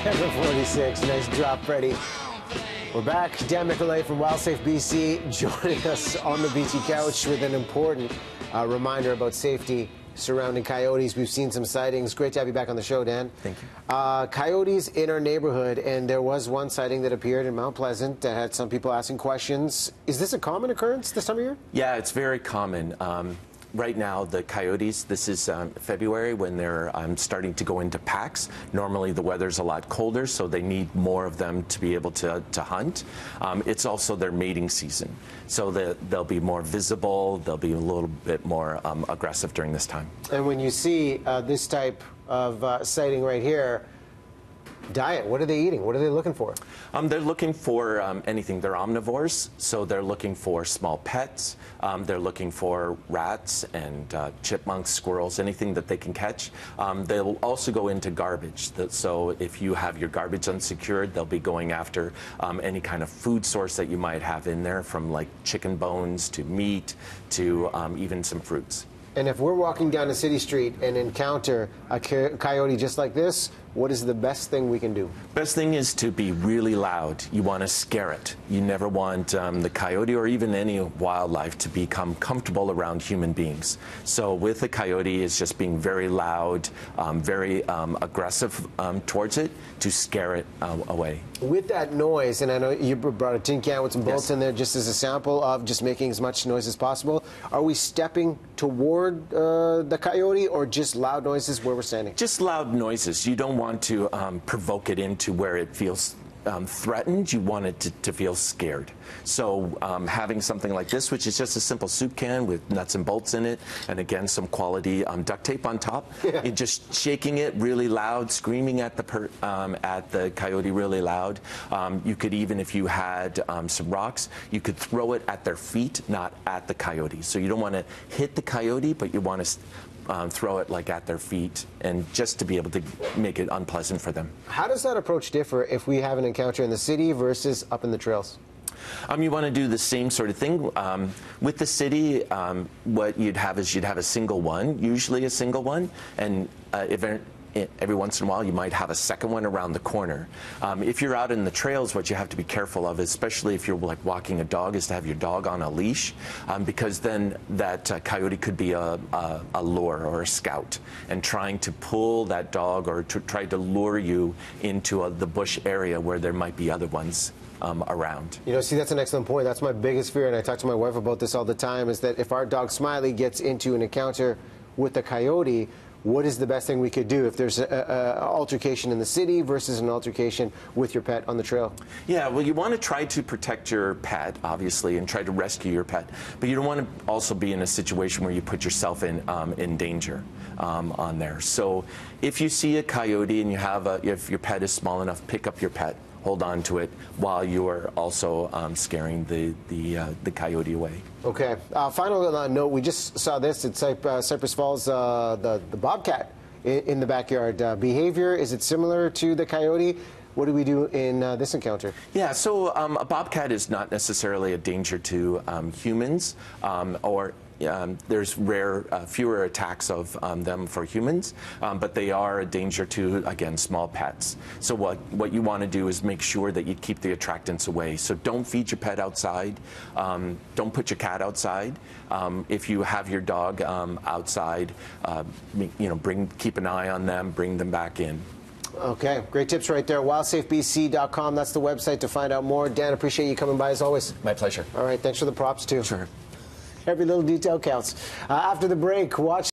7:46. Nice drop, Freddie. We're back. Dan Nicolay from WildSafe BC joining us on the BC couch with an important reminder about safety surrounding coyotes. We've seen some sightings. Great to have you back on the show, Dan. Thank you. Coyotes in our neighborhood, and there was one sighting that appeared in Mount Pleasant that had some people asking questions. Is this a common occurrence this time of year? Yeah, it's very common. Right now, the coyotes, this is February when they're starting to go into packs. Normally, the weather's a lot colder, so they need more of them to be able to hunt. It's also their mating season, so they'll be more visible, they'll be a little bit more aggressive during this time. And when you see this type of sighting right here, diet, what are they eating? What are they looking for? They're looking for anything. They're omnivores, so they're looking for small pets. They're looking for rats and chipmunks, squirrels, anything that they can catch. They'll also go into garbage. So if you have your garbage unsecured, they'll be going after any kind of food source that you might have in there, from like chicken bones to meat to even some fruits. And if we're walking down a city street and encounter a coyote just like this, what is the best thing we can do? Best thing is to be really loud. You want to scare it. You never want the coyote or even any wildlife to become comfortable around human beings. So with the coyote, it's just being very loud, very aggressive towards it to scare it away. With that noise, and I know you brought a tin can with some bullets in there just as a sample of just making as much noise as possible. Are we stepping toward the coyote, or just loud noises where we're standing? Just loud noises. You don't want to provoke it into where it feels threatened. You want it to feel scared. So having something like this, which is just a simple soup can with nuts and bolts in it, and again some quality duct tape on top, and just shaking it really loud, screaming at the coyote really loud. You could even, if you had some rocks, you could throw it at their feet, not at the coyote. So you don't want to hit the coyote, but you want to throw it like at their feet, and just to be able to make it unpleasant for them. How does that approach differ if we have an encounter in the city versus up in the trails? You want to do the same sort of thing. With the city, what you'd have is you'd have a single one, usually a single one, and every once in a while you might have a second one around the corner. If you're out in the trails, what you have to be careful of, especially if you're like walking a dog, is to have your dog on a leash, because then that coyote could be a lure or a scout, and trying to pull that dog or to try to lure you into the bush area where there might be other ones around. You know, see, that's an excellent point. That's my biggest fear, and I talk to my wife about this all the time, is that if our dog Smiley gets into an encounter with a coyote, what is the best thing we could do if there's an altercation in the city versus an altercation with your pet on the trail? Yeah, well, you want to try to protect your pet, obviously, and try to rescue your pet. But you don't want to also be in a situation where you put yourself in danger on there. So if you see a coyote and you have if your pet is small enough, pick up your pet, hold on to it while you are also scaring the coyote away. Okay. Final note, we just saw this at Cypress Falls, the Bobcat in the backyard. Behavior, is it similar to the coyote? What do we do in this encounter? Yeah, so a bobcat is not necessarily a danger to humans, or there's fewer attacks of them for humans, but they are a danger to, again, small pets. So what you want to do is make sure that you keep the attractants away. So don't feed your pet outside. Don't put your cat outside. If you have your dog outside, keep an eye on them, bring them back in. Okay, great tips right there. WildSafeBC.com, that's the website to find out more. Dan, appreciate you coming by as always. My pleasure. All right, thanks for the props too. Sure. Every little detail counts. After the break, watch